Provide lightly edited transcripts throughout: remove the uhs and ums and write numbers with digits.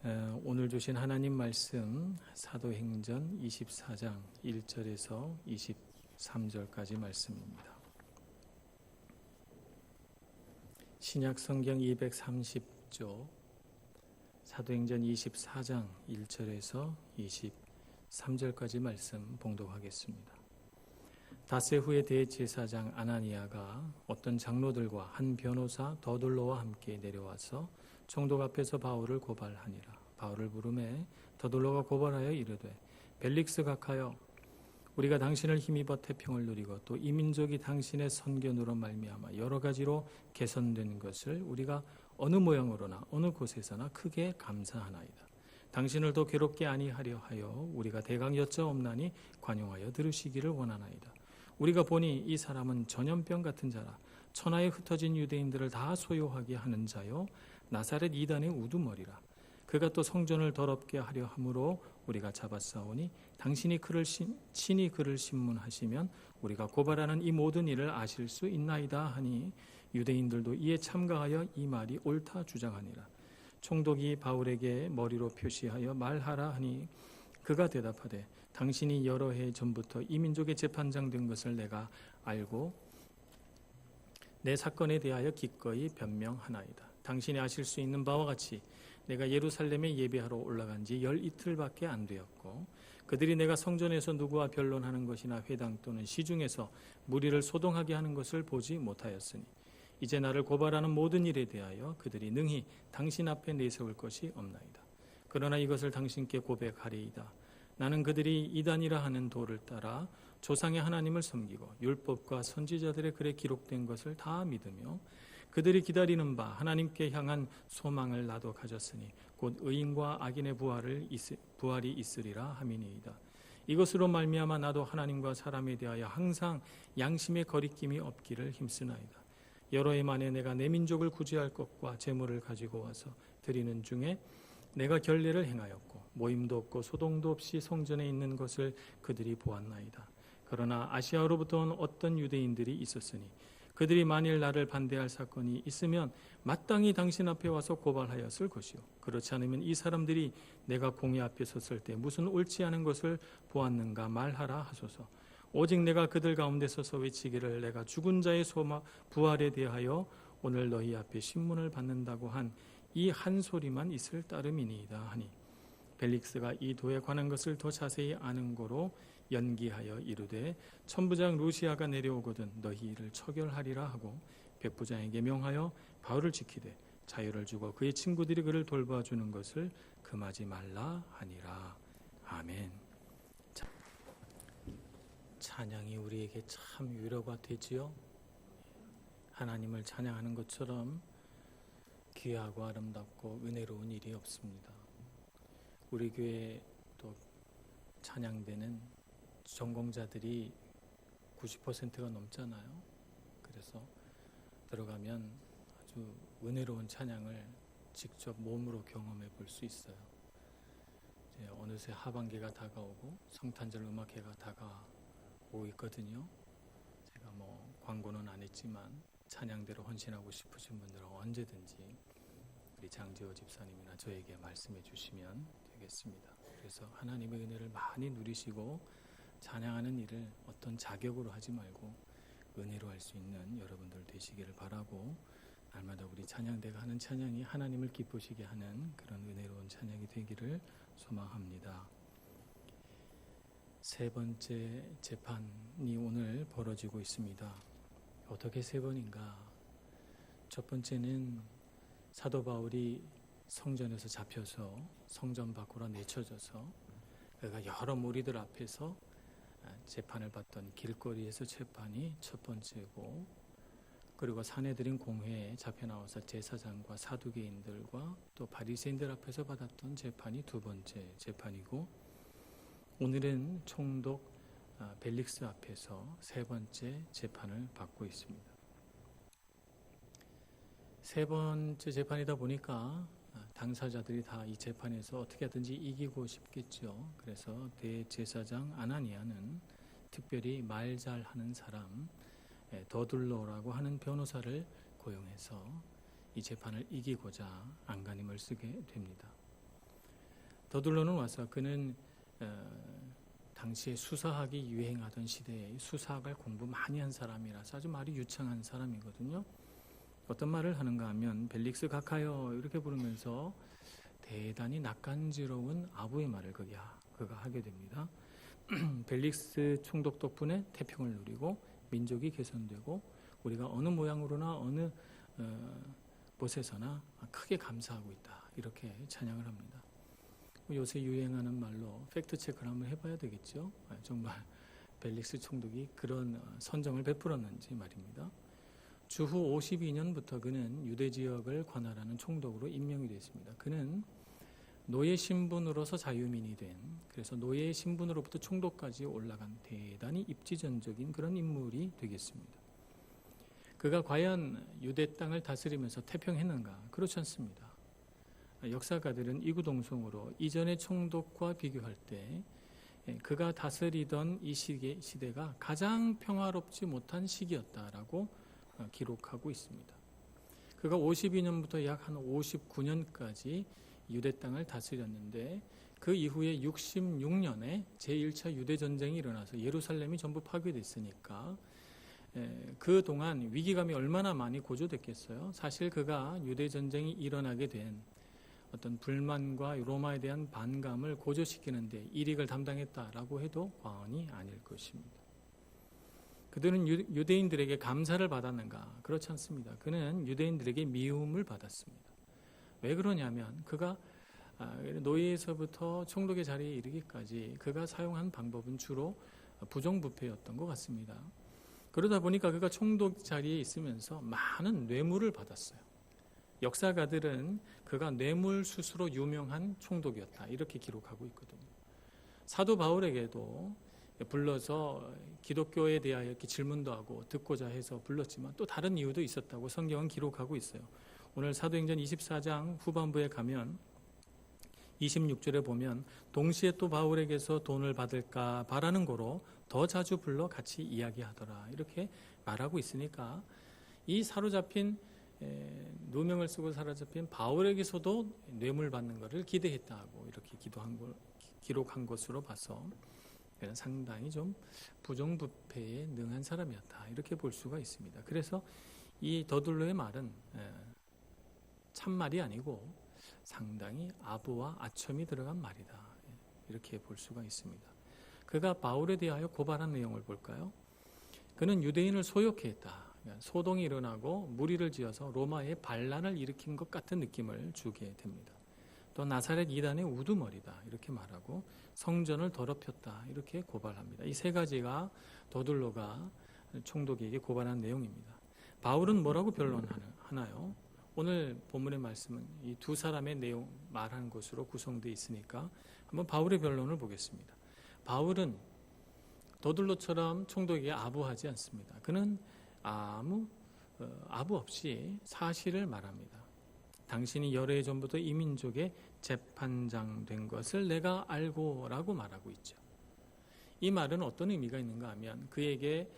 오늘 주신 하나님 말씀 사도행전 24장 1절에서 23절까지 말씀입니다. 신약 성경 230조 사도행전 24장 1절에서 23절까지 말씀 봉독하겠습니다. 닷새 후에 대제사장 아나니아가 어떤 장로들과 한 변호사 더둘로와 함께 내려와서 총독 앞에서 바울을 고발하니라. 바울을 부르매 더둘로가 고발하여 이르되 벨릭스 각하여 우리가 당신을 힘입어 태평을 누리고 또 이 민족이 당신의 선견으로 말미암아 여러 가지로 개선된 것을 우리가 어느 모양으로나 어느 곳에서나 크게 감사하나이다. 당신을 더 괴롭게 아니하려 하여 우리가 대강 여짜옵나니 관용하여 들으시기를 원하나이다. 우리가 보니 이 사람은 전염병 같은 자라 천하에 흩어진 유대인들을 다 소요하게 하는 자요 나사렛 이단의 우두머리라. 그가 또 성전을 더럽게 하려 함으로 우리가 잡았사오니 당신이 친히 그를 신문하시면 우리가 고발하는 이 모든 일을 아실 수 있나이다 하니 유대인들도 이에 참가하여 이 말이 옳다 주장하니라. 총독이 바울에게 머리로 표시하여 말하라 하니 그가 대답하되 당신이 여러 해 전부터 이 민족의 재판장 된 것을 내가 알고 내 사건에 대하여 기꺼이 변명하나이다. 당신이 아실 수 있는 바와 같이 내가 예루살렘에 예배하러 올라간 지 12틀밖에 안 되었고 그들이 내가 성전에서 누구와 변론하는 것이나 회당 또는 시중에서 무리를 소동하게 하는 것을 보지 못하였으니 이제 나를 고발하는 모든 일에 대하여 그들이 능히 당신 앞에 내세울 것이 없나이다. 그러나 이것을 당신께 고백하리이다. 나는 그들이 이단이라 하는 도를 따라 조상의 하나님을 섬기고 율법과 선지자들의 글에 기록된 것을 다 믿으며 그들이 기다리는 바 하나님께 향한 소망을 나도 가졌으니 곧 의인과 악인의 부활이 있으리라 함이니이다. 이것으로 말미암아 나도 하나님과 사람에 대하여 항상 양심의 거리낌이 없기를 힘쓰나이다. 여러 해 만에 내가 내 민족을 구제할 것과 재물을 가지고 와서 드리는 중에 내가 결례를 행하였고 모임도 없고 소동도 없이 성전에 있는 것을 그들이 보았나이다. 그러나 아시아로부터 온 어떤 유대인들이 있었으니 그들이 만일 나를 반대할 사건이 있으면 마땅히 당신 앞에 와서 고발하였을 것이요 그렇지 않으면 이 사람들이 내가 공회 앞에 섰을 때 무슨 옳지 않은 것을 보았는가 말하라 하소서. 오직 내가 그들 가운데 서서 외치기를 내가 죽은 자의 부활에 대하여 오늘 너희 앞에 신문을 받는다고 한 이 한 소리만 있을 따름이니이다 하니 벨릭스가 이 도에 관한 것을 더 자세히 아는 고로 연기하여 이르되 천부장 루시아가 내려오거든 너희 이를 처결하리라 하고 백부장에게 명하여 바울을 지키되 자유를 주고 그의 친구들이 그를 돌봐주는 것을 금하지 말라 하니라. 아멘. 찬양이 우리에게 참 위로가 되지요. 하나님을 찬양하는 것처럼 귀하고 아름답고 은혜로운 일이 없습니다. 우리 교회 또 찬양대는 전공자들이 90%가 넘잖아요. 그래서 들어가면 아주 은혜로운 찬양을 직접 몸으로 경험해 볼 수 있어요. 이제 어느새 하반기가 다가오고 성탄절 음악회가 다가오고 있거든요. 제가 광고는 안 했지만 찬양대로 헌신하고 싶으신 분들은 언제든지 우리 장지호 집사님이나 저에게 말씀해 주시면 되겠습니다. 그래서 하나님의 은혜를 많이 누리시고 찬양하는 일을 어떤 자격으로 하지 말고 은혜로 할 수 있는 여러분들 되시기를 바라고 날마다 우리 찬양대가 하는 찬양이 하나님을 기쁘시게 하는 그런 은혜로운 찬양이 되기를 소망합니다. 세 번째 재판이 오늘 벌어지고 있습니다. 어떻게 세 번인가? 첫 번째는 사도 바울이 성전에서 잡혀서 성전 밖으로 내쳐져서 그가 여러 무리들 앞에서 재판을 받던 길거리에서 재판이 첫 번째고, 그리고 사내들인 공회에 잡혀 나와서 제사장과 사두개인들과 또 바리새인들 앞에서 받았던 재판이 두 번째 재판이고, 오늘은 총독 벨릭스 앞에서 세 번째 재판을 받고 있습니다. 세 번째 재판이다 보니까 당사자들이 다 이 재판에서 어떻게 하든지 이기고 싶겠죠. 그래서 대제사장 아나니아는 특별히 말 잘하는 사람 더둘로라고 하는 변호사를 고용해서 이 재판을 이기고자 안간힘을 쓰게 됩니다. 더둘로는 와서 그는 당시에 수사학이 유행하던 시대에 수사학을 공부 많이 한 사람이라서 아주 말이 유창한 사람이거든요. 어떤 말을 하는가 하면 벨릭스 각하여 이렇게 부르면서 대단히 낯간지러운 아부의 말을 그가 하게 됩니다. 벨릭스 총독 덕분에 태평을 누리고 민족이 개선되고 우리가 어느 모양으로나 어느 곳에서나 크게 감사하고 있다. 이렇게 찬양을 합니다. 요새 유행하는 말로 팩트 체크를 한번 해봐야 되겠죠. 정말 벨릭스 총독이 그런 선정을 베풀었는지 말입니다. 주후 52년부터 그는 유대 지역을 관할하는 총독으로 임명이 됐습니다. 그는 노예 신분으로서 자유민이 된, 그래서 노예 신분으로부터 총독까지 올라간 대단히 입지전적인 그런 인물이 되겠습니다. 그가 과연 유대 땅을 다스리면서 태평했는가? 그렇지 않습니다. 역사가들은 이구동성으로 이전의 총독과 비교할 때 그가 다스리던 이 시대가 가장 평화롭지 못한 시기였다라고 기록하고 있습니다. 그가 52년부터 약 한 59년까지 유대 땅을 다스렸는데 그 이후에 66년에 제1차 유대전쟁이 일어나서 예루살렘이 전부 파괴됐으니까 그동안 위기감이 얼마나 많이 고조됐겠어요. 사실 그가 유대전쟁이 일어나게 된 어떤 불만과 로마에 대한 반감을 고조시키는 데 일익을 담당했다라고 해도 과언이 아닐 것입니다. 그들은 유대인들에게 감사를 받았는가? 그렇지 않습니다. 그는 유대인들에게 미움을 받았습니다. 왜 그러냐면 그가 노예에서부터 총독의 자리에 이르기까지 그가 사용한 방법은 주로 부정부패였던 것 같습니다. 그러다 보니까 그가 총독 자리에 있으면서 많은 뇌물을 받았어요. 역사가들은 그가 뇌물수수로 유명한 총독이었다 이렇게 기록하고 있거든요. 사도 바울에게도 불러서 기독교에 대하여 이렇게 질문도 하고 듣고자 해서 불렀지만 또 다른 이유도 있었다고 성경은 기록하고 있어요. 오늘 사도행전 24장 후반부에 가면 26절에 보면 동시에 또 바울에게서 돈을 받을까 바라는 거로 더 자주 불러 같이 이야기하더라 이렇게 말하고 있으니까 이 사로잡힌 누명을 쓰고 사로잡힌 바울에게서도 뇌물 받는 것을 기대했다고 이렇게 기록한 것으로 봐서 상당히 좀 부정부패에 능한 사람이었다 이렇게 볼 수가 있습니다. 그래서 이 더둘로의 말은 참말이 아니고 상당히 아부와 아첨이 들어간 말이다 이렇게 볼 수가 있습니다. 그가 바울에 대하여 고발한 내용을 볼까요? 그는 유대인을 소욕해 했다. 소동이 일어나고 무리를 지어서 로마에 반란을 일으킨 것 같은 느낌을 주게 됩니다. 또 나사렛 이단의 우두머리다 이렇게 말하고 성전을 더럽혔다 이렇게 고발합니다. 이 세 가지가 더둘로가 총독에게 고발한 내용입니다. 바울은 뭐라고 변론하나요? 오늘 본문의 말씀은 이 두 사람의 내용 말한 것으로 구성되어 있으니까 한번 바울의 변론을 보겠습니다. 바울은 더둘로처럼 총독에게 아부하지 않습니다. 그는 아무 아부 없이 사실을 말합니다. 당신이 여러 해 전부터 이 민족의 재판장 된 것을 내가 알고 라고 말하고 있죠. 이 말은 어떤 의미가 있는가 하면 그에게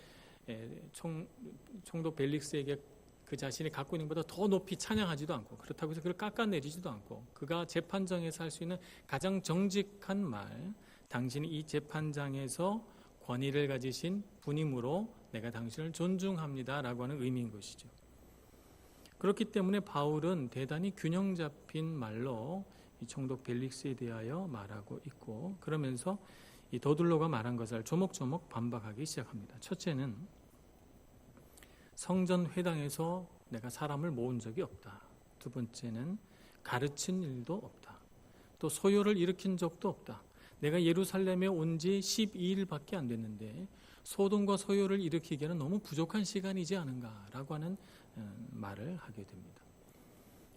총독 벨릭스에게 그 자신이 갖고 있는 것보다 더 높이 찬양하지도 않고 그렇다고 해서 그를 깎아내리지도 않고 그가 재판장에서 할 수 있는 가장 정직한 말 당신이 이 재판장에서 권위를 가지신 분이므로 내가 당신을 존중합니다 라고 하는 의미인 것이죠. 그렇기 때문에 바울은 대단히 균형 잡힌 말로 이 총독 벨릭스에 대하여 말하고 있고 그러면서 이 더둘로가 말한 것을 조목조목 반박하기 시작합니다. 첫째는 성전 회당에서 내가 사람을 모은 적이 없다. 두 번째는 가르친 일도 없다. 또 소요를 일으킨 적도 없다. 내가 예루살렘에 온 지 12일밖에 안 됐는데 소동과 소요를 일으키기에는 너무 부족한 시간이지 않은가라고 하는 말을 하게 됩니다.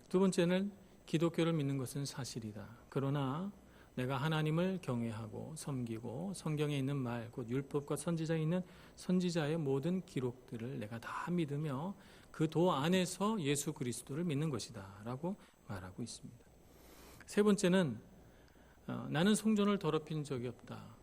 두 번째는 기독교를 믿는 것은 사실이다. 그러나 내가 하나님을 경외하고 섬기고 성경에 있는 말, 곧 율법과 선지자에 있는 선지자의 모든 기록들을 내가 다 믿으며 그 도 안에서 예수 그리스도를 믿는 것이다 라고 말하고 있습니다. 세 번째는 나는 성전을 더럽힌 적이 없다.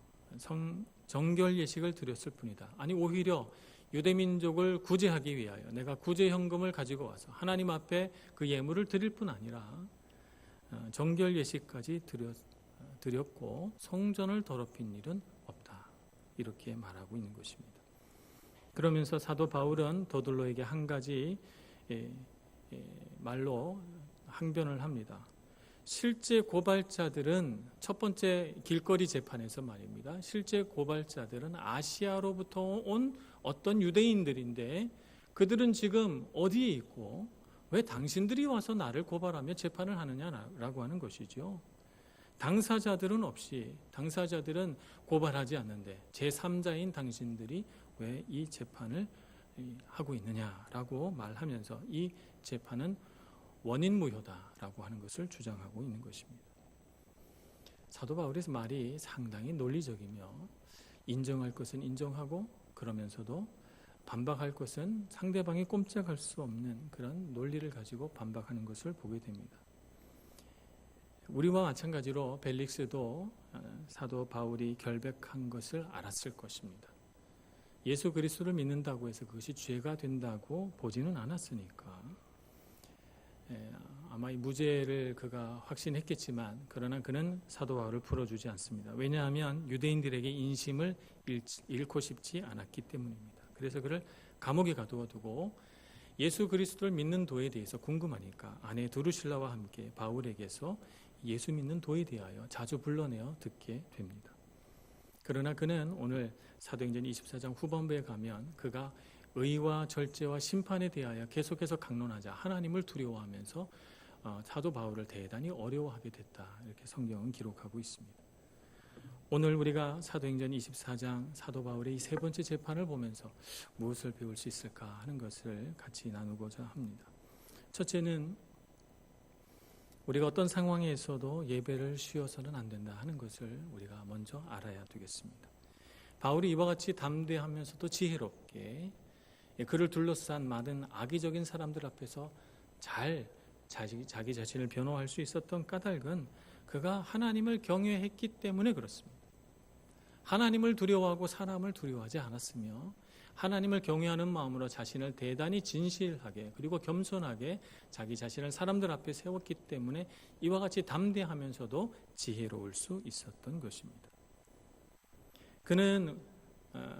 정결 예식을 드렸을 뿐이다. 아니 오히려 유대민족을 구제하기 위하여 내가 구제 현금을 가지고 와서 하나님 앞에 그 예물을 드릴 뿐 아니라 정결 예식까지 드렸고 성전을 더럽힌 일은 없다. 이렇게 말하고 있는 것입니다. 그러면서 사도 바울은 더둘로에게 한 가지 말로 항변을 합니다. 실제 고발자들은 첫 번째 길거리 재판에서 말입니다. 실제 고발자들은 아시아로부터 온 어떤 유대인들인데 그들은 지금 어디에 있고 왜 당신들이 와서 나를 고발하며 재판을 하느냐라고 하는 것이죠. 당사자들은 없이 당사자들은 고발하지 않는데 제3자인 당신들이 왜 이 재판을 하고 있느냐라고 말하면서 이 재판은 원인무효다라고 하는 것을 주장하고 있는 것입니다. 사도 바울의 말이 상당히 논리적이며 인정할 것은 인정하고 그러면서도 반박할 것은 상대방이 꼼짝할 수 없는 그런 논리를 가지고 반박하는 것을 보게 됩니다. 우리와 마찬가지로 벨릭스도 사도 바울이 결백한 것을 알았을 것입니다. 예수 그리스도를 믿는다고 해서 그것이 죄가 된다고 보지는 않았으니까 아마 이 무죄를 그가 확신했겠지만 그러나 그는 사도 바울을 풀어주지 않습니다. 왜냐하면 유대인들에게 인심을 잃고 싶지 않았기 때문입니다. 그래서 그를 감옥에 가두어두고 예수 그리스도를 믿는 도에 대해서 궁금하니까 아내 드루실라와 함께 바울에게서 예수 믿는 도에 대하여 자주 불러내어 듣게 됩니다. 그러나 그는 오늘 사도행전 24장 후반부에 가면 그가 의와 절제와 심판에 대하여 계속해서 강론하자 하나님을 두려워하면서 사도 바울을 대단히 어려워하게 됐다. 이렇게 성경은 기록하고 있습니다. 오늘 우리가 사도행전 24장 사도 바울의 이 세 번째 재판을 보면서 무엇을 배울 수 있을까 하는 것을 같이 나누고자 합니다. 첫째는 우리가 어떤 상황에서도 예배를 쉬어서는 안 된다 하는 것을 우리가 먼저 알아야 되겠습니다. 바울이 이와 같이 담대하면서도 지혜롭게 그를 둘러싼 많은 악의적인 사람들 앞에서 잘 자기 자신을 변호할 수 있었던 까닭은 그가 하나님을 경외했기 때문에 그렇습니다. 하나님을 두려워하고 사람을 두려워하지 않았으며 하나님을 경외하는 마음으로 자신을 대단히 진실하게 그리고 겸손하게 자기 자신을 사람들 앞에 세웠기 때문에 이와 같이 담대하면서도 지혜로울 수 있었던 것입니다.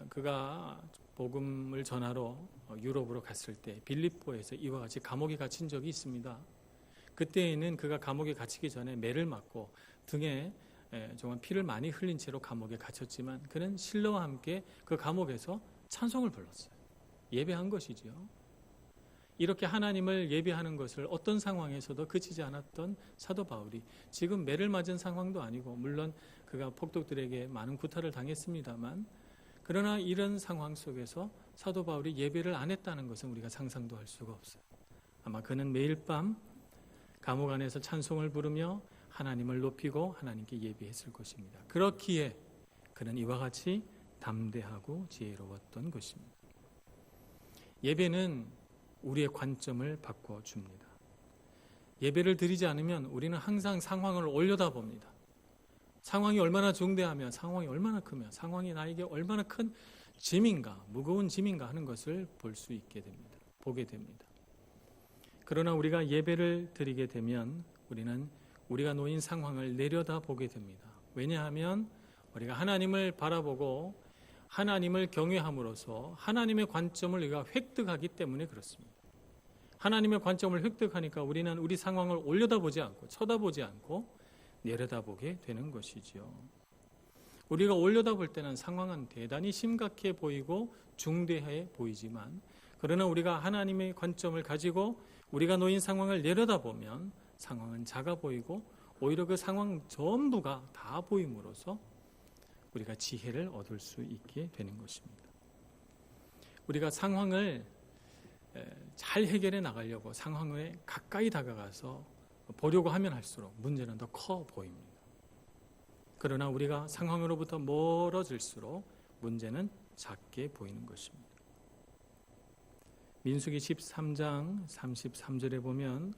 그가 복음을 전하러 유럽으로 갔을 때 빌립보에서 이와 같이 감옥에 갇힌 적이 있습니다. 그때에는 그가 감옥에 갇히기 전에 매를 맞고 등에 정말 피를 많이 흘린 채로 감옥에 갇혔지만 그는 신뢰와 함께 그 감옥에서 찬송을 불렀어요. 예배한 것이죠. 이렇게 하나님을 예배하는 것을 어떤 상황에서도 그치지 않았던 사도 바울이 지금 매를 맞은 상황도 아니고 물론 그가 폭독들에게 많은 구타를 당했습니다만 그러나 이런 상황 속에서 사도 바울이 예배를 안 했다는 것은 우리가 상상도 할 수가 없어요. 아마 그는 매일 밤 감옥 안에서 찬송을 부르며 하나님을 높이고 하나님께 예배했을 것입니다. 그렇기에 그는 이와 같이 담대하고 지혜로웠던 것입니다. 예배는 우리의 관점을 바꿔줍니다. 예배를 드리지 않으면 우리는 항상 상황을 올려다봅니다. 상황이 얼마나 중대하며 상황이 얼마나 크며 상황이 나에게 얼마나 큰 짐인가 무거운 짐인가 하는 것을 볼 수 있게 됩니다. 보게 됩니다. 그러나 우리가 예배를 드리게 되면 우리는 우리가 놓인 상황을 내려다보게 됩니다. 왜냐하면 우리가 하나님을 바라보고 하나님을 경외함으로써 하나님의 관점을 우리가 획득하기 때문에 그렇습니다. 하나님의 관점을 획득하니까 우리는 우리 상황을 올려다보지 않고 쳐다보지 않고 내려다보게 되는 것이죠. 우리가 올려다볼 때는 상황은 대단히 심각해 보이고 중대해 보이지만 그러나 우리가 하나님의 관점을 가지고 우리가 놓인 상황을 내려다보면 상황은 작아 보이고 오히려 그 상황 전부가 다 보임으로써 우리가 지혜를 얻을 수 있게 되는 것입니다. 우리가 상황을 잘 해결해 나가려고 상황에 가까이 다가가서 보려고 하면 할수록 문제는 더 커 보입니다. 그러나 우리가 상황으로부터 멀어질수록 문제는 작게 보이는 것입니다. 민수기 13장 33절에 보면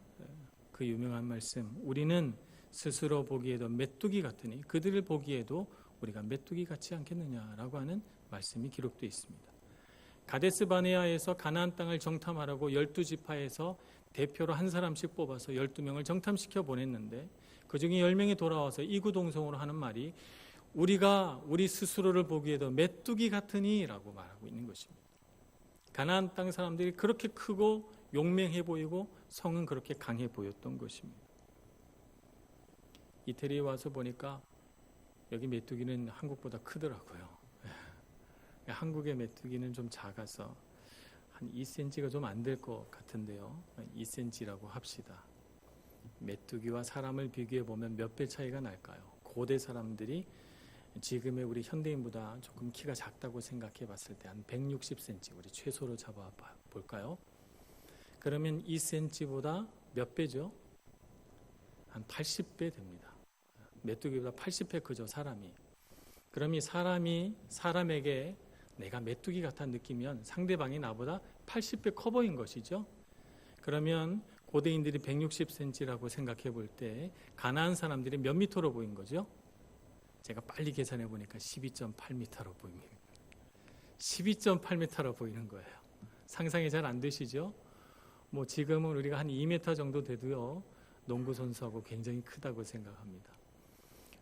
그 유명한 말씀 우리는 스스로 보기에도 메뚜기 같으니 그들을 보기에도 우리가 메뚜기 같지 않겠느냐라고 하는 말씀이 기록되어 있습니다. 가데스 바네아에서 가나안 땅을 정탐하라고 12지파에서 대표로 한 사람씩 뽑아서 12명을 정탐시켜 보냈는데 그중에 10명이 돌아와서 이구동성으로 하는 말이 우리가 우리 스스로를 보기에도 메뚜기 같으니 라고 말하고 있는 것입니다. 가나안 땅 사람들이 그렇게 크고 용맹해 보이고 성은 그렇게 강해 보였던 것입니다. 이태리에 와서 보니까 여기 메뚜기는 한국보다 크더라고요. 한국의 메뚜기는 좀 작아서 한 2cm가 좀 안 될 것 같은데요. 2cm라고 합시다. 메뚜기와 사람을 비교해 보면 몇 배 차이가 날까요? 고대 사람들이 지금의 우리 현대인보다 조금 키가 작다고 생각해 봤을 때 한 160cm 우리 최소로 잡아 볼까요? 그러면 2cm보다 몇 배죠? 한 80배 됩니다. 메뚜기보다 80배 크죠, 사람이. 그럼 이 사람에게 내가 메뚜기 같아 느끼면 상대방이 나보다 80배 커 보인 것이죠. 그러면 고대인들이 160cm라고 생각해 볼 때 가나안 사람들이 몇 미터로 보인 거죠? 제가 빨리 계산해 보니까 12.8m로 보입니다. 12.8m로 보이는 거예요. 상상이 잘 안 되시죠? 뭐 지금은 우리가 한 2m 정도 돼도요, 농구 선수하고 굉장히 크다고 생각합니다.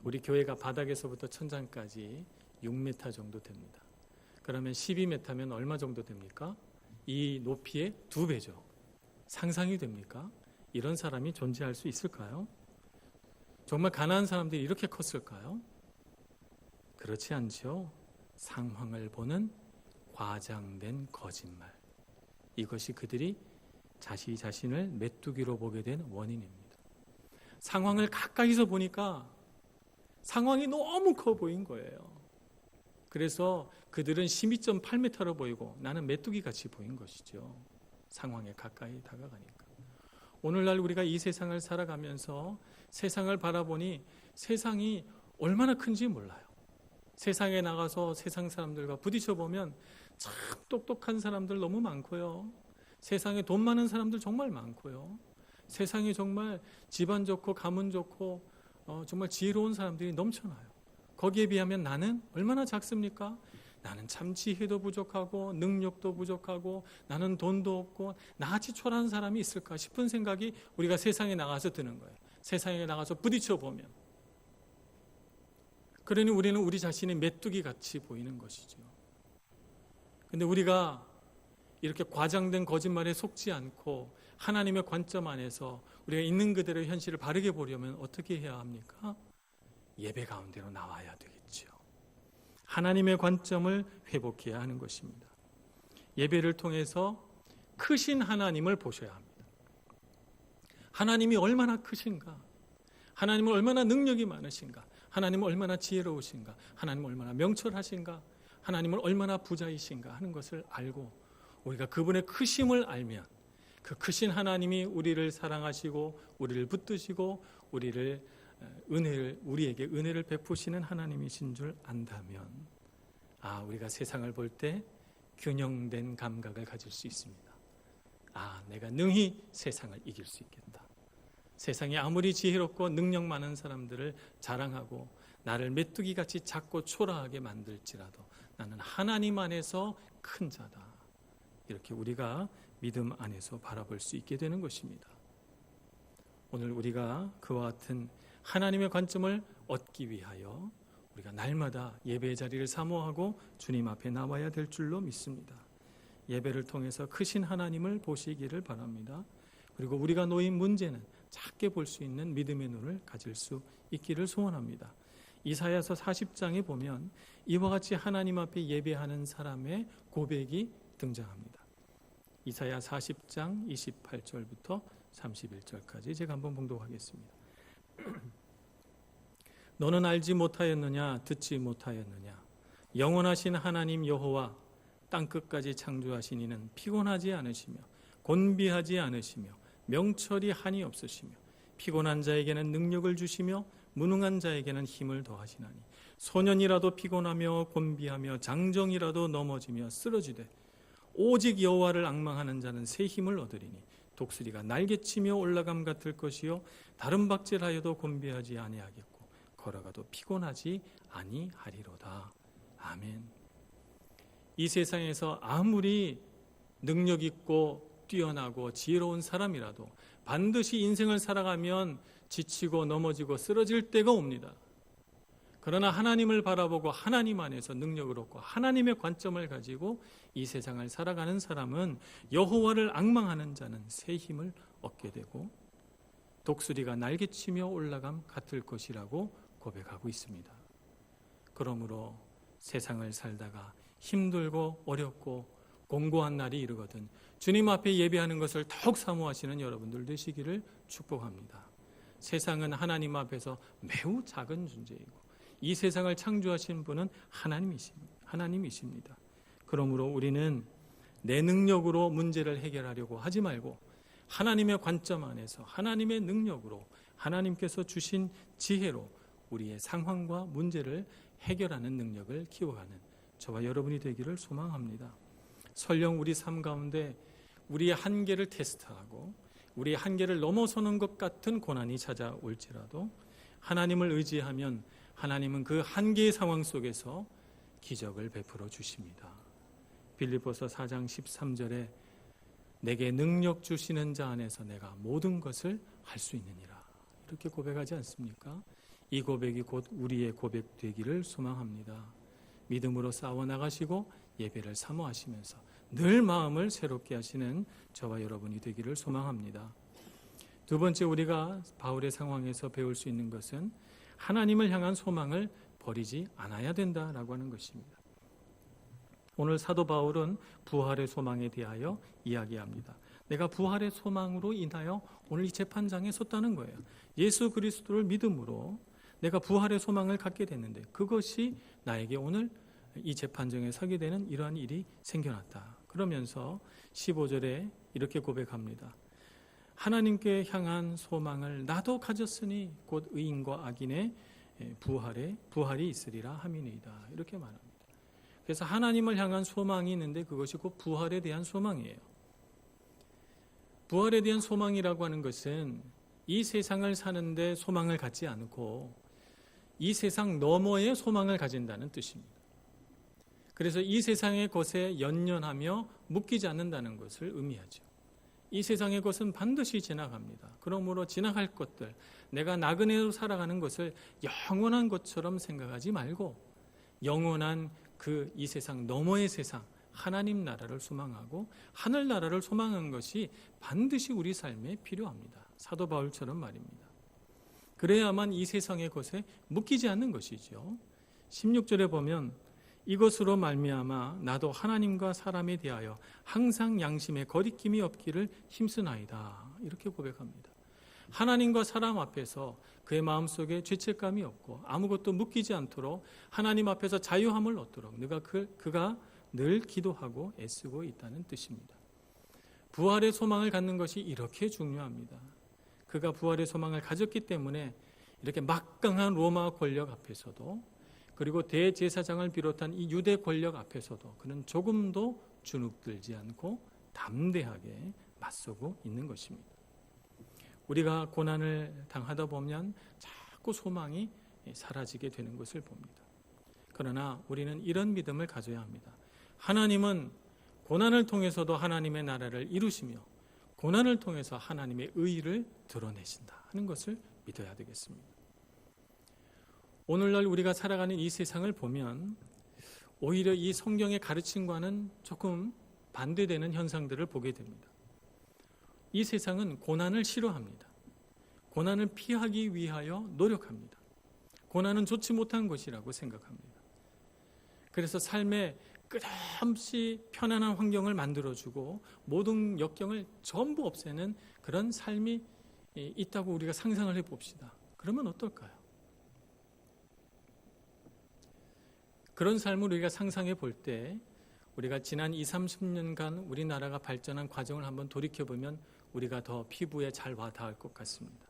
우리 교회가 바닥에서부터 천장까지 6m 정도 됩니다. 그러면 12m면 얼마 정도 됩니까? 이 높이의 2배죠. 상상이 됩니까? 이런 사람이 존재할 수 있을까요? 정말 가난한 사람들이 이렇게 컸을까요? 그렇지 않죠. 상황을 보는 과장된 거짓말. 이것이 그들이 자신을 메뚜기로 보게 된 원인입니다. 상황을 가까이서 보니까 상황이 너무 커 보인 거예요. 그래서 그들은 12.8m로 보이고 나는 메뚜기 같이 보인 것이죠. 상황에 가까이 다가가니까. 오늘날 우리가 이 세상을 살아가면서 세상을 바라보니 세상이 얼마나 큰지 몰라요. 세상에 나가서 세상 사람들과 부딪혀 보면 참 똑똑한 사람들 너무 많고요. 세상에 돈 많은 사람들 정말 많고요. 세상에 정말 집안 좋고 가문 좋고 정말 지혜로운 사람들이 넘쳐나요. 거기에 비하면 나는 얼마나 작습니까? 나는 참 지혜도 부족하고 능력도 부족하고 나는 돈도 없고 나같이 초라한 사람이 있을까 싶은 생각이 우리가 세상에 나가서 드는 거예요. 세상에 나가서 부딪혀 보면. 그러니 우리는 우리 자신이 메뚜기 같이 보이는 것이죠. 근데 우리가 이렇게 과장된 거짓말에 속지 않고 하나님의 관점 안에서 우리가 있는 그대로의 현실을 바르게 보려면 어떻게 해야 합니까? 예배 가운데로 나와야 되겠죠. 하나님의 관점을 회복해야 하는 것입니다. 예배를 통해서 크신 하나님을 보셔야 합니다. 하나님이 얼마나 크신가? 하나님은 얼마나 능력이 많으신가? 하나님은 얼마나 지혜로우신가? 하나님은 얼마나 명철하신가? 하나님은 얼마나 부자이신가 하는 것을 알고 우리가 그분의 크심을 알면 그 크신 하나님이 우리를 사랑하시고 우리를 붙드시고 우리에게 은혜를 베푸시는 하나님이신 줄 안다면 우리가 세상을 볼 때 균형된 감각을 가질 수 있습니다. 내가 능히 세상을 이길 수 있겠다. 세상에 아무리 지혜롭고 능력 많은 사람들을 자랑하고 나를 메뚜기같이 작고 초라하게 만들지라도 나는 하나님 안에서 큰 자다. 이렇게 우리가 믿음 안에서 바라볼 수 있게 되는 것입니다. 오늘 우리가 그와 같은 하나님의 관점을 얻기 위하여 우리가 날마다 예배의 자리를 사모하고 주님 앞에 나와야 될 줄로 믿습니다. 예배를 통해서 크신 하나님을 보시기를 바랍니다. 그리고 우리가 놓인 문제는 작게 볼 수 있는 믿음의 눈을 가질 수 있기를 소원합니다. 이사야서 40장에 보면 이와 같이 하나님 앞에 예배하는 사람의 고백이 등장합니다. 이사야 40장 28절부터 31절까지 제가 한번 봉독하겠습니다. 너는 알지 못하였느냐 듣지 못하였느냐 영원하신 하나님 여호와 땅끝까지 창조하신 이는 피곤하지 않으시며 곤비하지 않으시며 명철이 한이 없으시며 피곤한 자에게는 능력을 주시며 무능한 자에게는 힘을 더하시나니 소년이라도 피곤하며 곤비하며 장정이라도 넘어지며 쓰러지되 오직 여호와를 앙망하는 자는 새 힘을 얻으리니 독수리가 날개치며 올라감 같을 것이요 다른 박질하여도 곤비하지 아니하겠고 걸어가도 피곤하지 아니하리로다. 아멘. 이 세상에서 아무리 능력 있고 뛰어나고 지혜로운 사람이라도 반드시 인생을 살아가면 지치고 넘어지고 쓰러질 때가 옵니다. 그러나 하나님을 바라보고 하나님 안에서 능력을 얻고 하나님의 관점을 가지고 이 세상을 살아가는 사람은 여호와를 앙망하는 자는 새 힘을 얻게 되고 독수리가 날개치며 올라감 같을 것이라고 고백하고 있습니다. 그러므로 세상을 살다가 힘들고 어렵고 공고한 날이 이르거든 주님 앞에 예배하는 것을 더욱 사모하시는 여러분들 되시기를 축복합니다. 세상은 하나님 앞에서 매우 작은 존재이고 이 세상을 창조하신 분은 하나님이십니다. 그러므로 우리는 내 능력으로 문제를 해결하려고 하지 말고 하나님의 관점 안에서 하나님의 능력으로 하나님께서 주신 지혜로 우리의 상황과 문제를 해결하는 능력을 키워가는 저와 여러분이 되기를 소망합니다. 설령 우리 삶 가운데 우리의 한계를 테스트하고 우리의 한계를 넘어서는 것 같은 고난이 찾아올지라도 하나님을 의지하면 하나님은 그 한계의 상황 속에서 기적을 베풀어 주십니다. 빌립보서 4장 13절에 내게 능력 주시는 자 안에서 내가 모든 것을 할 수 있느니라 이렇게 고백하지 않습니까? 이 고백이 곧 우리의 고백 되기를 소망합니다. 믿음으로 싸워나가시고 예배를 사모하시면서 늘 마음을 새롭게 하시는 저와 여러분이 되기를 소망합니다. 두 번째 우리가 바울의 상황에서 배울 수 있는 것은 하나님을 향한 소망을 버리지 않아야 된다라고 하는 것입니다. 오늘 사도 바울은 부활의 소망에 대하여 이야기합니다. 내가 부활의 소망으로 인하여 오늘 이 재판장에 섰다는 거예요. 예수 그리스도를 믿음으로 내가 부활의 소망을 갖게 됐는데 그것이 나에게 오늘 이 재판장에 서게 되는 이러한 일이 생겨났다. 그러면서 15절에 이렇게 고백합니다. 하나님께 향한 소망을 나도 가졌으니 곧 의인과 악인의 부활이 있으리라 함이니이다. 이렇게 말합니다. 그래서 하나님을 향한 소망이 있는데 그것이 곧 부활에 대한 소망이에요. 부활에 대한 소망이라고 하는 것은 이 세상을 사는데 소망을 갖지 않고 이 세상 너머의 소망을 가진다는 뜻입니다. 그래서 이 세상의 것에 연연하며 묶이지 않는다는 것을 의미하죠. 이 세상의 것은 반드시 지나갑니다. 그러므로 지나갈 것들, 내가 나그네로 살아가는 것을 영원한 것처럼 생각하지 말고 영원한 이 세상 너머의 세상, 하나님 나라를 소망하고 하늘 나라를 소망하는 것이 반드시 우리 삶에 필요합니다. 사도 바울처럼 말입니다. 그래야만 이 세상의 것에 묶이지 않는 것이죠. 16절에 보면 이것으로 말미암아 나도 하나님과 사람에 대하여 항상 양심에 거리낌이 없기를 힘쓰나이다. 이렇게 고백합니다. 하나님과 사람 앞에서 그의 마음속에 죄책감이 없고 아무것도 묶이지 않도록 하나님 앞에서 자유함을 얻도록 그가 늘 기도하고 애쓰고 있다는 뜻입니다. 부활의 소망을 갖는 것이 이렇게 중요합니다. 그가 부활의 소망을 가졌기 때문에 이렇게 막강한 로마 권력 앞에서도 그리고 대제사장을 비롯한 이 유대 권력 앞에서도 그는 조금도 주눅들지 않고 담대하게 맞서고 있는 것입니다. 우리가 고난을 당하다 보면 자꾸 소망이 사라지게 되는 것을 봅니다. 그러나 우리는 이런 믿음을 가져야 합니다. 하나님은 고난을 통해서도 하나님의 나라를 이루시며 고난을 통해서 하나님의 의의를 드러내신다 하는 것을 믿어야 되겠습니다. 오늘날 우리가 살아가는 이 세상을 보면 오히려 이 성경의 가르침과는 조금 반대되는 현상들을 보게 됩니다. 이 세상은 고난을 싫어합니다. 고난을 피하기 위하여 노력합니다. 고난은 좋지 못한 것이라고 생각합니다. 그래서 삶에 끝없이 편안한 환경을 만들어주고 모든 역경을 전부 없애는 그런 삶이 있다고 우리가 상상을 해봅시다. 그러면 어떨까요? 그런 삶을 우리가 상상해 볼 때 우리가 지난 20-30년간 우리나라가 발전한 과정을 한번 돌이켜보면 우리가 더 피부에 잘 와닿을 것 같습니다.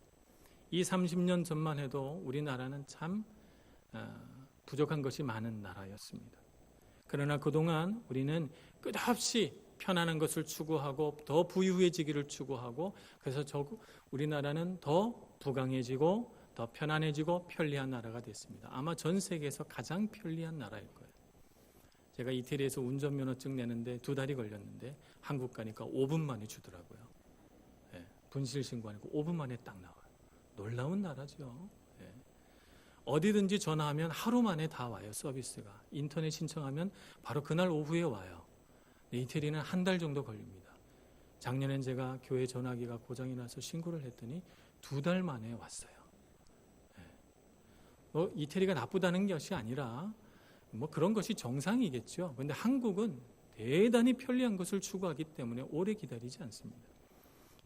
20-30년 전만 해도 우리나라는 참 부족한 것이 많은 나라였습니다. 그러나 그동안 우리는 끝없이 편안한 것을 추구하고 더 부유해지기를 추구하고 그래서 우리나라는 더 부강해지고 더 편안해지고 편리한 나라가 됐습니다. 아마 전 세계에서 가장 편리한 나라일 거예요. 제가 이태리에서 운전면허증 내는데 2달이 걸렸는데 한국 가니까 5분 만에 주더라고요. 분실 신고하니까 5분 만에 딱 나와요. 놀라운 나라죠. 예. 어디든지 전화하면 하루 만에 다 와요. 서비스가. 인터넷 신청하면 바로 그날 오후에 와요. 이태리는 한 달 정도 걸립니다. 작년엔 제가 교회 전화기가 고장이 나서 신고를 했더니 2달 만에 왔어요. 예. 이태리가 나쁘다는 것이 아니라 그런 것이 정상이겠죠. 그런데 한국은 대단히 편리한 것을 추구하기 때문에 오래 기다리지 않습니다.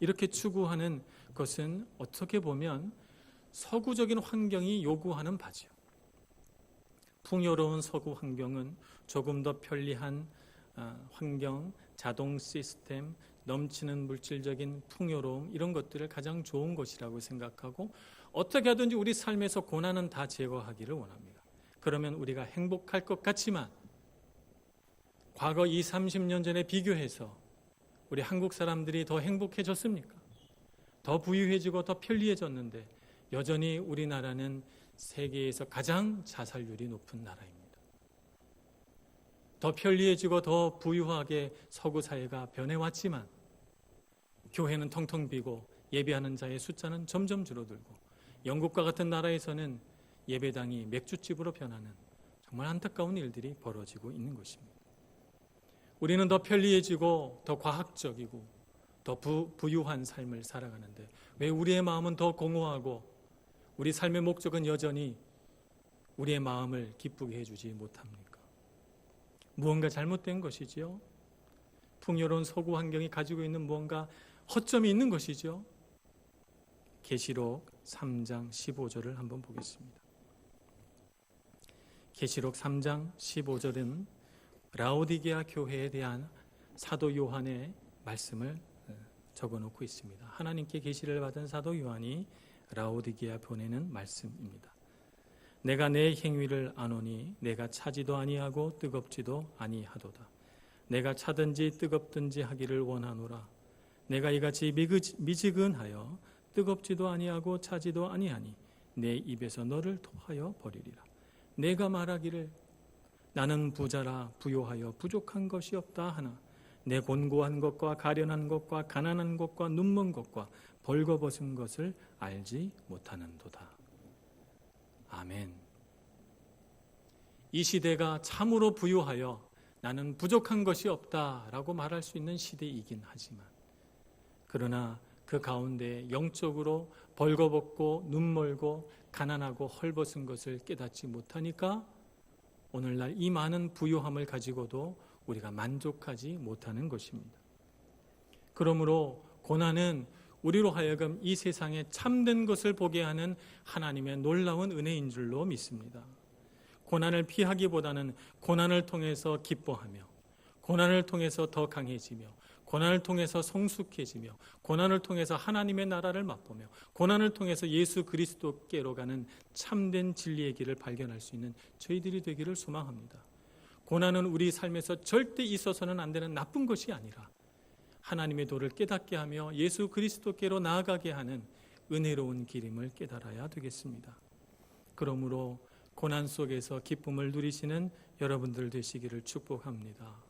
이렇게 추구하는 것은 어떻게 보면 서구적인 환경이 요구하는 바지요. 풍요로운 서구 환경은 조금 더 편리한 환경, 자동 시스템, 넘치는 물질적인 풍요로움 이런 것들을 가장 좋은 것이라고 생각하고 어떻게 하든지 우리 삶에서 고난은 다 제거하기를 원합니다. 그러면 우리가 행복할 것 같지만 과거 20, 30년 전에 비교해서 우리 한국 사람들이 더 행복해졌습니까? 더 부유해지고 더 편리해졌는데 여전히 우리나라는 세계에서 가장 자살률이 높은 나라입니다. 더 편리해지고 더 부유하게 서구 사회가 변해왔지만 교회는 텅텅 비고 예배하는 자의 숫자는 점점 줄어들고 영국과 같은 나라에서는 예배당이 맥주집으로 변하는 정말 안타까운 일들이 벌어지고 있는 것입니다. 우리는 더 편리해지고 더 과학적이고 더 부유한 삶을 살아가는데 왜 우리의 마음은 더 공허하고 우리 삶의 목적은 여전히 우리의 마음을 기쁘게 해주지 못합니까? 무언가 잘못된 것이지요. 풍요로운 서구 환경이 가지고 있는 무언가 허점이 있는 것이죠. 계시록 3장 15절을 한번 보겠습니다. 계시록 3장 15절은 라오디게아 교회에 대한 사도 요한의 말씀을 적어놓고 있습니다. 하나님께 계시를 받은 사도 요한이 라오디게아 보내는 말씀입니다. 내가 내 행위를 아노니 내가 차지도 아니하고 뜨겁지도 아니하도다. 내가 차든지 뜨겁든지 하기를 원하노라. 내가 이같이 미지근하여 뜨겁지도 아니하고 차지도 아니하니 내 입에서 너를 토하여 버리리라. 내가 말하기를 나는 부자라 부요하여 부족한 것이 없다 하나 내 곤고한 것과 가련한 것과 가난한 것과 눈먼 것과 벌거벗은 것을 알지 못하는도다. 아멘. 이 시대가 참으로 부유하여 나는 부족한 것이 없다라고 말할 수 있는 시대이긴 하지만 그러나 그 가운데 영적으로 벌거벗고 눈멀고 가난하고 헐벗은 것을 깨닫지 못하니까 오늘날 이 많은 부유함을 가지고도 우리가 만족하지 못하는 것입니다. 그러므로 고난은 우리로 하여금 이 세상에 참된 것을 보게 하는 하나님의 놀라운 은혜인 줄로 믿습니다. 고난을 피하기보다는 고난을 통해서 기뻐하며 고난을 통해서 더 강해지며 고난을 통해서 성숙해지며 고난을 통해서 하나님의 나라를 맛보며 고난을 통해서 예수 그리스도께로 가는 참된 진리의 길을 발견할 수 있는 저희들이 되기를 소망합니다. 고난은 우리 삶에서 절대 있어서는 안 되는 나쁜 것이 아니라 하나님의 도를 깨닫게 하며 예수 그리스도께로 나아가게 하는 은혜로운 길임을 깨달아야 되겠습니다. 그러므로 고난 속에서 기쁨을 누리시는 여러분들 되시기를 축복합니다.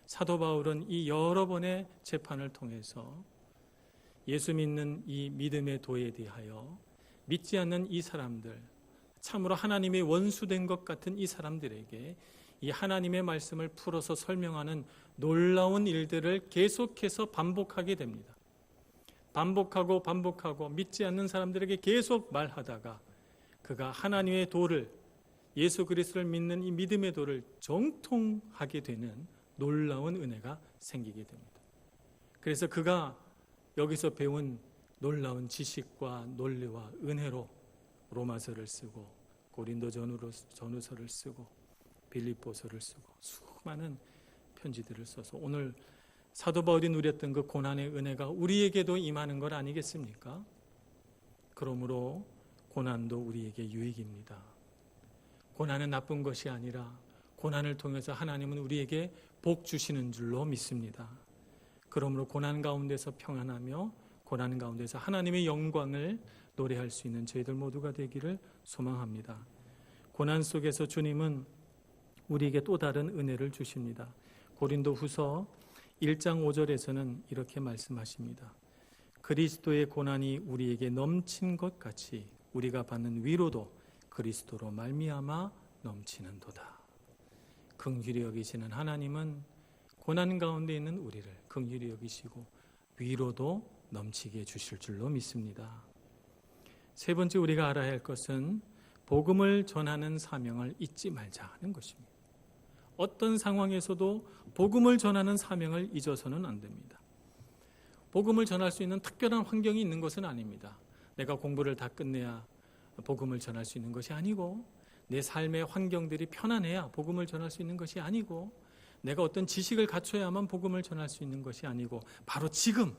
사도 바울은 이 여러 번의 재판을 통해서 예수 믿는 이 믿음의 도에 대하여 믿지 않는 이 사람들, 참으로 하나님의 원수된 것 같은 이 사람들에게 이 하나님의 말씀을 풀어서 설명하는 놀라운 일들을 계속해서 반복하게 됩니다. 반복하고 믿지 않는 사람들에게 계속 말하다가 그가 하나님의 도를, 예수 그리스도를 믿는 이 믿음의 도를 정통하게 되는 놀라운 은혜가 생기게 됩니다. 그래서 그가 여기서 배운 놀라운 지식과 논리와 은혜로 로마서를 쓰고 고린도 전후서를 쓰고 빌립보서를 쓰고 수많은 편지들을 써서 오늘 사도 바울이 누렸던 그 고난의 은혜가 우리에게도 임하는 것 아니겠습니까? 그러므로 고난도 우리에게 유익입니다. 고난은 나쁜 것이 아니라 고난을 통해서 하나님은 우리에게 복 주시는 줄로 믿습니다. 그러므로 고난 가운데서 평안하며 고난 가운데서 하나님의 영광을 노래할 수 있는 저희들 모두가 되기를 소망합니다. 고난 속에서 주님은 우리에게 또 다른 은혜를 주십니다. 고린도후서 1장 5절에서는 이렇게 말씀하십니다. 그리스도의 고난이 우리에게 넘친 것 같이 우리가 받는 위로도 그리스도로 말미암아 넘치는도다. 긍휼히 여기시는 하나님은 고난 가운데 있는 우리를 긍휼히 여기시고 위로도 넘치게 해주실 줄로 믿습니다. 세 번째 우리가 알아야 할 것은 복음을 전하는 사명을 잊지 말자 하는 것입니다. 어떤 상황에서도 복음을 전하는 사명을 잊어서는 안 됩니다. 복음을 전할 수 있는 특별한 환경이 있는 것은 아닙니다. 내가 공부를 다 끝내야 복음을 전할 수 있는 것이 아니고, 내 삶의 환경들이 편안해야 복음을 전할 수 있는 것이 아니고, 내가 어떤 지식을 갖춰야만 복음을 전할 수 있는 것이 아니고, 바로 지금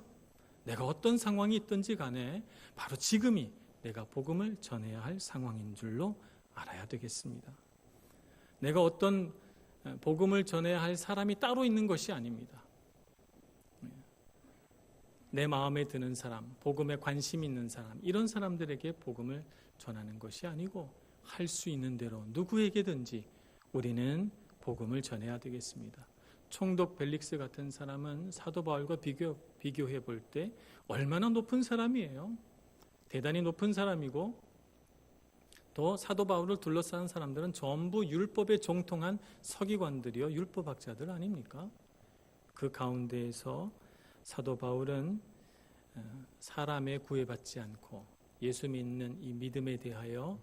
내가 어떤 상황이 있든지 간에 바로 지금이 내가 복음을 전해야 할 상황인 줄로 알아야 되겠습니다. 내가 어떤 복음을 전해야 할 사람이 따로 있는 것이 아닙니다. 내 마음에 드는 사람, 복음에 관심 있는 사람, 이런 사람들에게 복음을 전하는 것이 아니고 할 수 있는 대로 누구에게든지 우리는 복음을 전해야 되겠습니다. 총독 벨릭스 같은 사람은 사도 바울과 비교해 볼 때 얼마나 높은 사람이에요. 대단히 높은 사람이고, 또 사도 바울을 둘러싼 사람들은 전부 율법에 정통한 서기관들이요, 율법학자들 아닙니까? 그 가운데에서 사도 바울은 사람의 구애받지 않고 예수 믿는 이 믿음에 대하여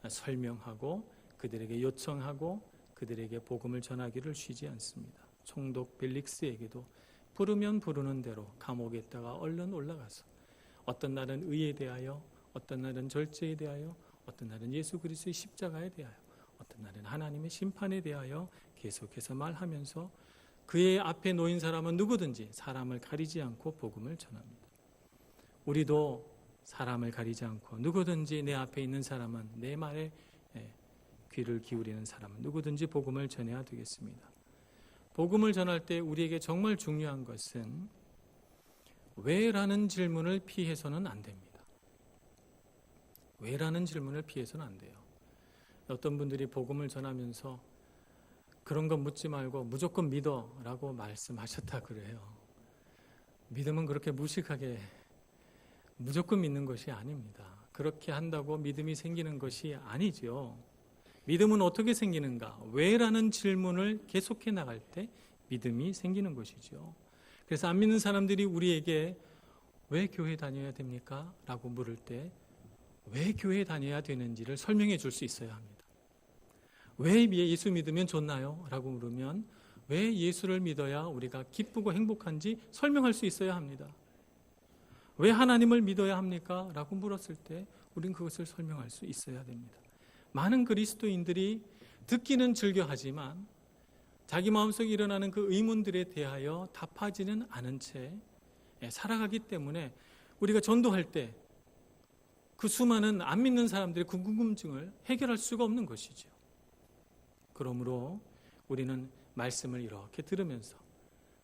설명하고 그들에게 요청하고 그들에게 복음을 전하기를 쉬지 않습니다. 총독 벨릭스에게도 부르면 부르는 대로 감옥에 있다가 얼른 올라가서 어떤 날은 의에 대하여, 어떤 날은 절제에 대하여, 어떤 날은 예수 그리스도의 십자가에 대하여, 어떤 날은 하나님의 심판에 대하여 계속해서 말하면서 그의 앞에 놓인 사람은 누구든지 사람을 가리지 않고 복음을 전합니다. 우리도 사람을 가리지 않고 누구든지 내 앞에 있는 사람은, 내 말에 귀를 기울이는 사람은 누구든지 복음을 전해야 되겠습니다. 복음을 전할 때 우리에게 정말 중요한 것은 왜라는 질문을 피해서는 안 됩니다. 왜라는 질문을 피해서는 안 돼요. 어떤 분들이 복음을 전하면서 그런 거 묻지 말고 무조건 믿어라고 말씀하셨다 그래요. 믿음은 그렇게 무식하게 무조건 믿는 것이 아닙니다. 그렇게 한다고 믿음이 생기는 것이 아니죠. 믿음은 어떻게 생기는가? 왜라는 질문을 계속해 나갈 때 믿음이 생기는 것이죠. 그래서 안 믿는 사람들이 우리에게 왜 교회 다녀야 됩니까? 라고 물을 때 왜 교회 다녀야 되는지를 설명해 줄 수 있어야 합니다. 왜 예수 믿으면 좋나요? 라고 물으면 왜 예수를 믿어야 우리가 기쁘고 행복한지 설명할 수 있어야 합니다. 왜 하나님을 믿어야 합니까? 라고 물었을 때 우린 그것을 설명할 수 있어야 됩니다. 많은 그리스도인들이 듣기는 즐겨하지만 자기 마음속에 일어나는 그 의문들에 대하여 답하지는 않은 채 살아가기 때문에 우리가 전도할 때 그 수많은 안 믿는 사람들의 궁금증을 해결할 수가 없는 것이죠. 그러므로 우리는 말씀을 이렇게 들으면서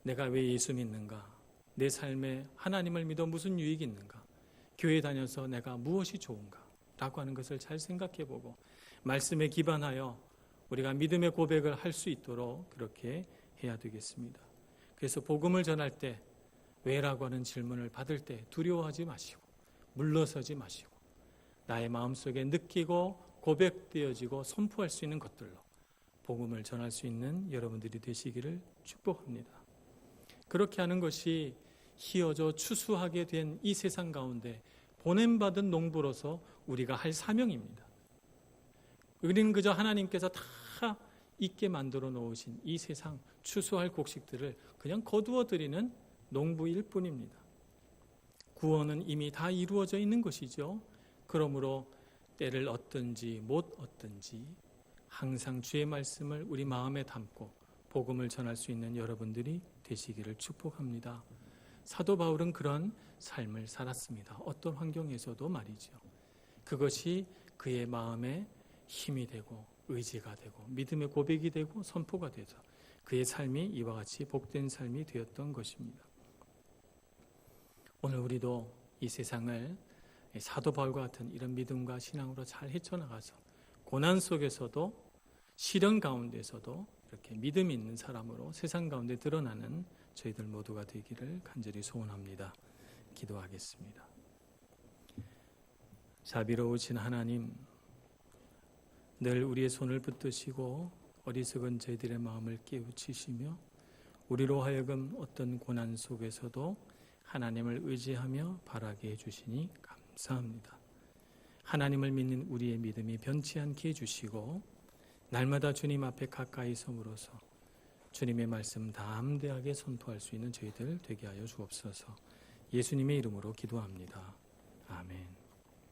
내가 왜 예수 믿는가? 내 삶에 하나님을 믿어 무슨 유익이 있는가? 교회 다녀서 내가 무엇이 좋은가? 라고 하는 것을 잘 생각해보고 말씀에 기반하여 우리가 믿음의 고백을 할 수 있도록 그렇게 해야 되겠습니다. 그래서 복음을 전할 때 왜라고 하는 질문을 받을 때 두려워하지 마시고 물러서지 마시고 나의 마음속에 느끼고 고백되어지고 선포할 수 있는 것들로 복음을 전할 수 있는 여러분들이 되시기를 축복합니다. 그렇게 하는 것이 희어져 추수하게 된 이 세상 가운데 보냄받은 농부로서 우리가 할 사명입니다. 우리는 그저 하나님께서 다 있게 만들어 놓으신 이 세상 추수할 곡식들을 그냥 거두어 드리는 농부일 뿐입니다. 구원은 이미 다 이루어져 있는 것이죠. 그러므로 때를 얻든지 못 얻든지 항상 주의 말씀을 우리 마음에 담고 복음을 전할 수 있는 여러분들이 되시기를 축복합니다. 사도 바울은 그런 삶을 살았습니다. 어떤 환경에서도 말이죠. 그것이 그의 마음에 힘이 되고 의지가 되고 믿음의 고백이 되고 선포가 되죠. 그의 삶이 이와 같이 복된 삶이 되었던 것입니다. 오늘 우리도 이 세상을 사도 바울과 같은 이런 믿음과 신앙으로 잘 헤쳐나가서 고난 속에서도 시련 가운데서도 이렇게 믿음이 있는 사람으로 세상 가운데 드러나는 저희들 모두가 되기를 간절히 소원합니다. 기도하겠습니다. 자비로우신 하나님, 늘 우리의 손을 붙드시고 어리석은 저희들의 마음을 깨우치시며 우리로 하여금 어떤 고난 속에서도 하나님을 의지하며 바라게 해주시니 감사합니다. 하나님을 믿는 우리의 믿음이 변치 않게 해주시고 날마다 주님 앞에 가까이 섬으로써 주님의 말씀 담대하게 선포할 수 있는 저희들 되게 하여 주옵소서. 예수님의 이름으로 기도합니다. 아멘.